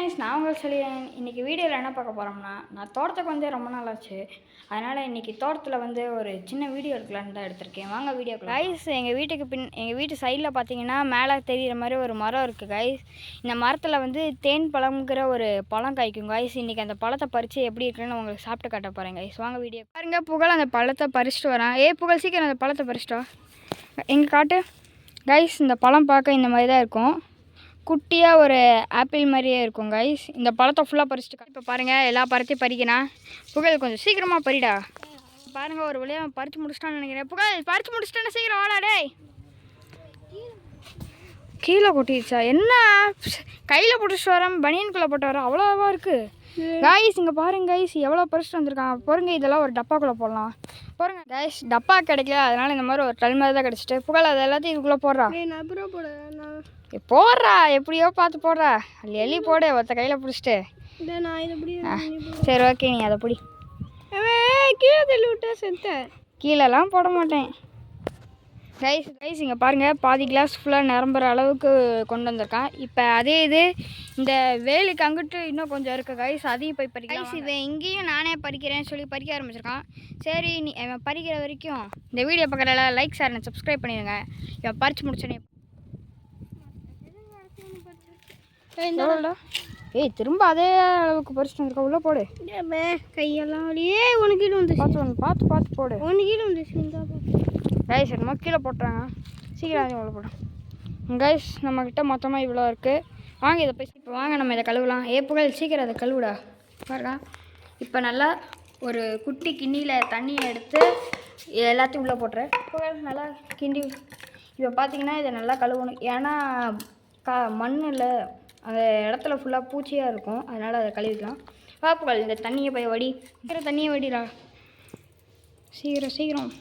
Guys, நான் உங்களுக்கு சொல்லிடுறேன். இன்றைக்கி வீடியோவில் என்ன பார்க்க போகிறோம்னா, நான் தோட்டத்துக்கு வந்து ரொம்ப நாள் ஆச்சு. அதனால் இன்றைக்கி தோட்டத்தில் வந்து ஒரு சின்ன வீடியோ எடுக்கலான்னு தான் எடுத்திருக்கேன். வாங்க வீடியோக்கு. கைஸ், எங்கள் வீட்டு சைடில் பார்த்தீங்கன்னா மேலே தெரிகிற மாதிரி ஒரு மரம் இருக்குது கைஸ். இந்த மரத்தில் வந்து தேன் பழம்ங்கிற ஒரு பழம் காய்க்கும் கைஸ். இன்றைக்கி அந்த பழத்தை பறித்து எப்படி இருக்குன்னு உங்களுக்கு சாப்பிட்டு காட்ட போகிறேன் கைஸ். வாங்க வீடியோ பாருங்க. புகழ் அந்த பழத்தை பறிச்சுட்டு வரான். புகழ் சீக்கிரம் அந்த பழத்தை பறிச்சிட்டா. எங்கள் காட்டு கைஸ். இந்த பழம் பார்க்க இந்த மாதிரி தான் இருக்கும். குட்டியாக ஒரு ஆப்பிள் மாதிரியே இருக்கும் கைஸ். இந்த பழத்தை ஃபுல்லாக பறிச்சுட்டு இப்போ பாருங்கள், எல்லா பழத்தையும் பறிக்கிறேன். புகழ் கொஞ்சம் சீக்கிரமாக பறிடா. பாருங்கள், ஒரு வழியாக பறித்து முடிச்சிட்டான்னு நினைக்கிறேன். புகழ் பறித்து முடிச்சிட்டானே, சீக்கிரம் வாடா டேய். கீழே கொட்டிடுச்சா? என்ன கையில் போட்டுட்டு வரேன், பனியனுக்குள்ளே போட்டு வரேன், அவ்வளோவா இருக்குது கைஸ். இங்கே பாருங்க கைஸ், எவ்வளோ பறிச்சுட்டு வந்திருக்கான் பாருங்க. இதெல்லாம் ஒரு டப்பாக்குள்ளே போடலாம் பாருங்க கைஸ். டப்பா கிடைக்கல, அதனால் இந்த மாதிரி ஒரு டல் மாதிரி தான் கிடச்சிட்டு. புகழ் அது எல்லாத்தையும் இதுக்குள்ளே போடுறா. போடுறா, எப்படியோ பார்த்து போடுறா. எலி போடு, ஒருத்த கையில் பிடிச்சிட்டு. சரி ஓகே, நீ அதை பிடி. கீழே தள்ளி விட்டா செத்தேன். கீழெல்லாம் போட மாட்டேன் கைஸ். இங்கே பாருங்கள், பாதி கிளாஸ் ஃபுல்லாக நிரம்புற அளவுக்கு கொண்டு வந்திருக்கான். இப்போ அதே இது இந்த வேலுக்கு அங்கிட்டு இன்னும் கொஞ்சம் இருக்குது கைஸ், அதையும் போய் பறிக்க கைஸ். இவன் இங்கேயும் நானே பறிக்கிறேன்னு சொல்லி பறிக்க ஆரம்பிச்சிருக்கான். சரி, நீ இவன் பறிக்கிற வரைக்கும் இந்த வீடியோ பார்க்குறல லைக் ஷேர் சப்ஸ்கிரைப் பண்ணிடுங்க. இவன் பறித்து முடிச்சோன்னே திரும்ப அதே அளவுக்கு பறிச்சுட்டு வந்துருக்க. உள்ளே போடு. கையெல்லாம் உனக்கு கீழே வந்து பார்த்து பார்த்து போடு. ஒன்று கீழே வந்து கைஸ், என்னமோ கீழே போட்டுறாங்க. சீக்கிரம் அதையும் உள்ள போடும் கைஸ். நம்மக்கிட்ட மொத்தமாக இவ்வளோ இருக்குது. வாங்க இதை போய் இப்போ வாங்க நம்ம இதை கழுவலாம். புகழ் சீக்கிரம் அதை கழுவுடா. பாருங்க, இப்போ நல்லா ஒரு குட்டி கிண்ணியில் தண்ணியை எடுத்து எல்லாத்தையும் உள்ளே போட்டுறேன். புகழ் நல்லா கிண்டி. இப்போ பார்த்தீங்கன்னா இதை நல்லா கழுவணும். ஏன்னா மண்ணில் அந்த இடத்துல ஃபுல்லாக பூச்சியாக இருக்கும், அதனால் அதை கழுவிக்கலாம். புகழ் இந்த தண்ணியை போய் வடி. சீக்கிரம் தண்ணியை வடிடா, சீக்கிரம் சீக்கிரம்.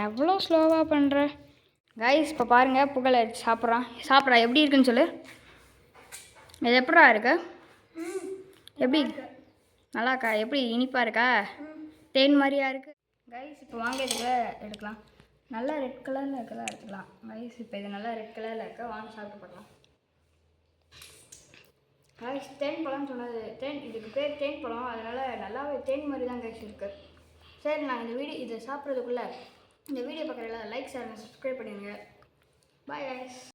எவ்வளோ ஸ்லோவாக பண்ணுற கைஸ். இப்போ பாருங்கள், புகழை சாப்பிட்றா. எப்படி இருக்குன்னு சொல்லு. இது எப்படா இருக்கு? எப்படி நல்லா இருக்கா? எப்படி இனிப்பாக இருக்கா? தேன் மாதிரியா இருக்குது கைஸ். இப்போ வாங்க இதுக்கு எடுக்கலாம். நல்லா ரெட் கலரில் இருக்கலாம் எடுத்துக்கலாம் கைஸ். இப்போ இது நல்லா ரெட் கலரில் இருக்க, வாங்க சாப்பிட்டு பார்க்கலாம் கைஸ். தேன் பழம்னு சொன்னது இதுக்கு பேர் தேன் பழம், அதனால் நல்லாவே தேன் மாதிரி தான் கைஸ் இருக்குது. சரி, நான் இதை சாப்பிட்றதுக்குள்ளே இந்த வீடியோ பார்க்குறதுல லைக் ஷேர் சப்ஸ்கிரைப் பண்ணிடுங்க. Bye guys.